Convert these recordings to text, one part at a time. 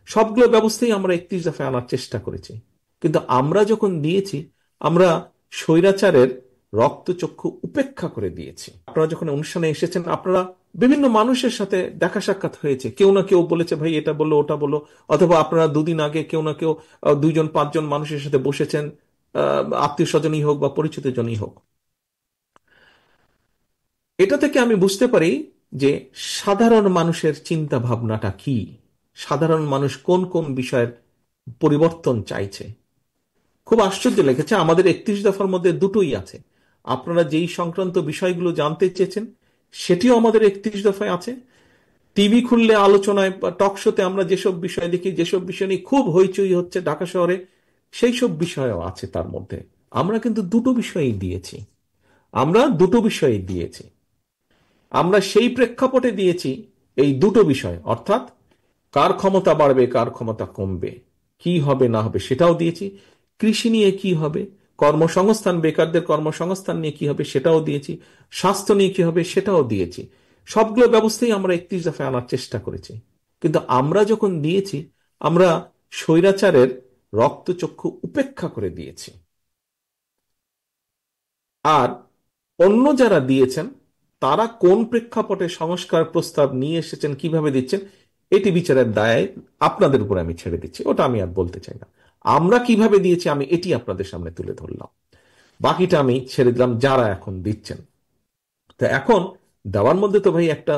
সবগুলো ব্যবস্থাই আমরা 31 দফায় আনার চেষ্টা করেছি। কিন্তু আমরা যখন দিয়েছি, আমরা স্বৈরাচারের রক্তচক্ষু উপেক্ষা করে দিয়েছি। আপনারা যখন অনুষ্ঠানে এসেছেন, আপনারা বিভিন্ন মানুষের সাথে দেখা সাক্ষাৎ হয়েছে, কেউ না কেউ বলেছে ভাই এটা বলো ওটা বলো, অথবা আপনারা দুদিন আগে কেউ না কেউ 2-5 জন মানুষের সাথে বসেছেন, আত্মীয় স্বজনই হোক বা পরিচিত জনই হোক। এটা থেকে আমি বুঝতে পারি যে সাধারণ মানুষের চিন্তা ভাবনাটা কি, সাধারণ মানুষ কোন কোন বিষয়ের পরিবর্তন চাইছে। খুব আশ্চর্য লেগেছে, আমাদের 31 দফার মধ্যে দুটোই আছে। আপনারা যেই সংক্রান্ত বিষয়গুলো জানতে চেয়েছেন সেটিও আমাদের 31 দফায় আছে। টিভি খুললে আলোচনায় বা টক শোতে আমরা যেসব বিষয় দেখি, যেসব বিষয় নিয়ে খুব হইচই হচ্ছে ঢাকা শহরে, সেই সব বিষয়ও আছে তার মধ্যে। আমরা কিন্তু দুটো বিষয়ই দিয়েছি, আমরা দুটো বিষয়ই দিয়েছি। আমরা সেই প্রেক্ষাপটে দিয়েছি এই দুটো বিষয়, অর্থাৎ কার ক্ষমতা বাড়বে কার ক্ষমতা কমবে, কি হবে না হবে সেটাও দিয়েছি। কৃষি নিয়ে কি হবে, কর্মসংস্থান, বেকারদের কর্মসংস্থান নিয়ে কি হবে সেটাও দিয়েছি। স্বাস্থ্য নিয়ে কি হবে সেটাও দিয়েছি। সবগুলো ব্যবস্থাই আমরা 31 দফায় আনার চেষ্টা করেছি। কিন্তু আমরা যখন দিয়েছি, আমরা স্বৈরাচারের রক্তচক্ষু উপেক্ষা করে দিয়েছি। আর অন্য যারা দিয়েছেন, তারা কোন প্রেক্ষাপটে সংস্কার প্রস্তাব নিয়ে এসেছেন, কিভাবে দিচ্ছেন, এটি বিচারের দায় আপনাদের উপর আমি ছেড়ে দিচ্ছি, ওটা আমি আর বলতে চাই না। আমরা কিভাবে দিয়েছি আমি এটি আপনাদের সামনে তুলে ধরলাম, বাকিটা আমি ছেড়ে দিলাম যারা এখন দিচ্ছেন। তো এখন দেওয়ার মধ্যে তো ভাই একটা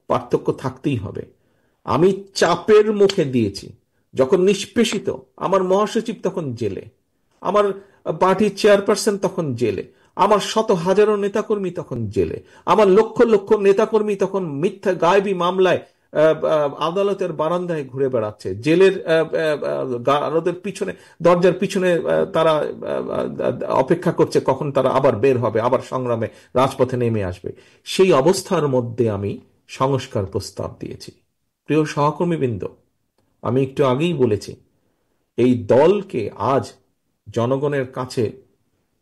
পার্থক্য থাকতেই হবে। আমি চাপের মুখে দিয়েছি, যখন নিষ্পেষিত, আমার মহাসচিব তখন জেলে, আমার পার্টির চেয়ারপারসন তখন জেলে, আমার শত হাজারো নেতাকর্মী তখন জেলে, আমার লক্ষ লক্ষ নেতাকর্মী তখন মিথ্যা গায়েবী মামলায় আদালতের বারান্দায় ঘুরে বেড়াচ্ছে, জেলের ওদের পিছনে, দরজার পিছনে তারা অপেক্ষা করছে কখন তারা আবার বের হবে, আবার সংগ্রামে রাজপথে নেমে আসবে। সেই অবস্থার মধ্যে আমি সংস্কার প্রস্তাব দিয়েছি। প্রিয় সহকর্মীবৃন্দ, আমি একটু আগেই বলেছি, এই দলকে আজ জনগণের কাছে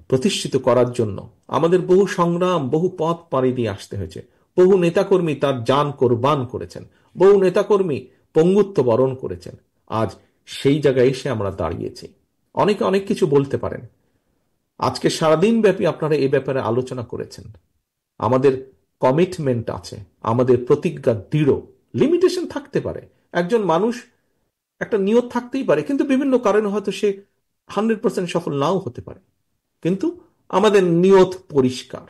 প্রতিষ্ঠিত করার জন্য আমাদের বহু সংগ্রাম, বহু পথ পাড়ি দিয়ে আসতে হয়েছে। বহু নেতাকর্মী তার জান কোরবান করেছেন, বহু নেতাকর্মী পঙ্গুত্ব বরণ করেছেন। আজ সেই জায়গায় এসে আমরা দাঁড়িয়েছি। অনেকে অনেক কিছু বলতে পারেন, আজকে সারাদিন ব্যাপী আপনারা এ ব্যাপারে আলোচনা করেছেন। আমাদের কমিটমেন্ট আছে, আমাদের প্রতিজ্ঞা দৃঢ়। লিমিটেশন থাকতে পারে, একজন মানুষ একটা নিয়ত থাকতেই পারে, কিন্তু বিভিন্ন কারণে হয়তো সে 100% সফল নাও হতে পারে, কিন্তু আমাদের নিয়ত পরিষ্কার।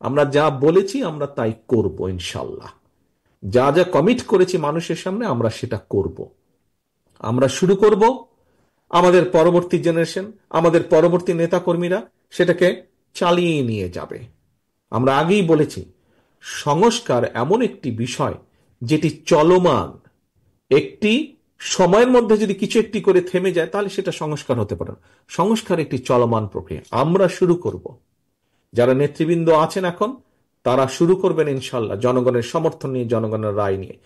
আমরা যা বলেছি আমরা তাই করব ইনশাল্লাহ। যা যা কমিট করেছি মানুষের সামনে আমরা সেটা করব। আমরা শুরু করব, আমাদের পরবর্তী জেনারেশন, আমাদের পরবর্তী নেতাকর্মীরা সেটাকে চালিয়ে নিয়ে যাবে। আমরা আগেই বলেছি, সংস্কার এমন একটি বিষয় যেটি চলমান। একটি সময়ের মধ্যে যদি কিছু একটি করে থেমে যায় তাহলে সেটা সংস্কার হতে পারে না। সংস্কার একটি চলমান প্রক্রিয়া, আমরা শুরু করব। যারা নেতৃবৃন্দ আছেন এখন, তারা শুরু করবেন ইনশাল্লাহ, জনগণের সমর্থন নিয়ে, জনগণের রায় নিয়ে।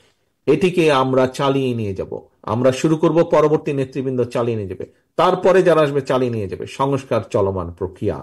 এটিকে আমরা চালিয়ে নিয়ে যাব। আমরা শুরু করব, পরবর্তী নেতৃবৃন্দ চালিয়ে নিয়ে যাবে, তারপরে যারা আসবে চালিয়ে নিয়ে যাবে। সংস্কার চলমান প্রক্রিয়া।